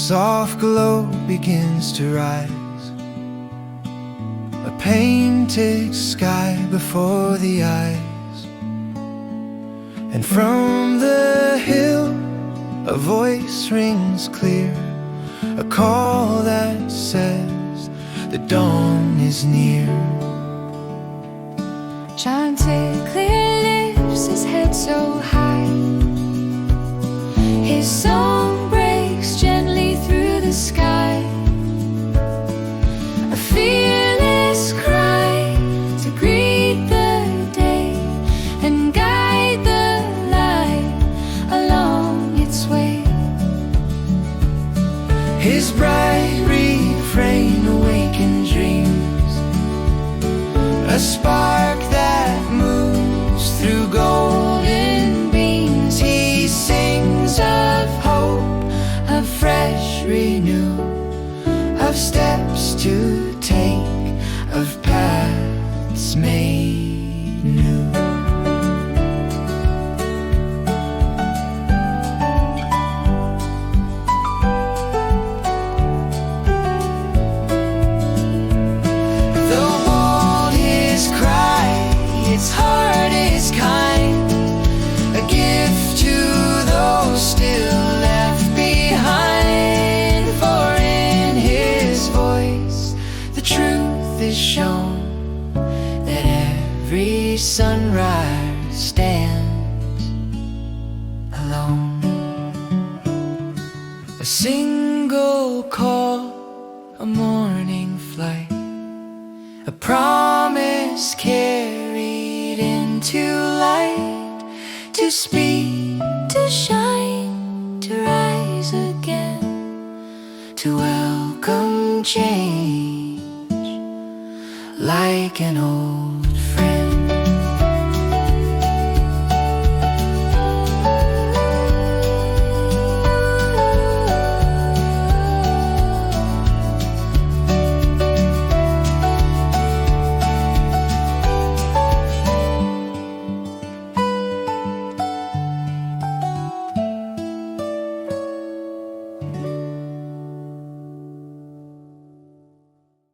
soft glow begins to rise, a painted sky before the eyes. And from the hill a voice rings clear, a call that says the dawn is near. Chanticleer lifts his head so high, his song breaks gently through the sky, a fearless cry to greet the day and guide the light along its way. His bright refrain awakens dreams, a spark that moves through golden beams. He sings of hope, of fresh renew, of steps to take, of paths made new. Its heart is kind, a gift to those still left behind. For in his voice the truth is shown, that every sunrise stands alone. A single call, a morning flight, a promise carried into light, to speak, to shine, to rise again, to welcome change like an old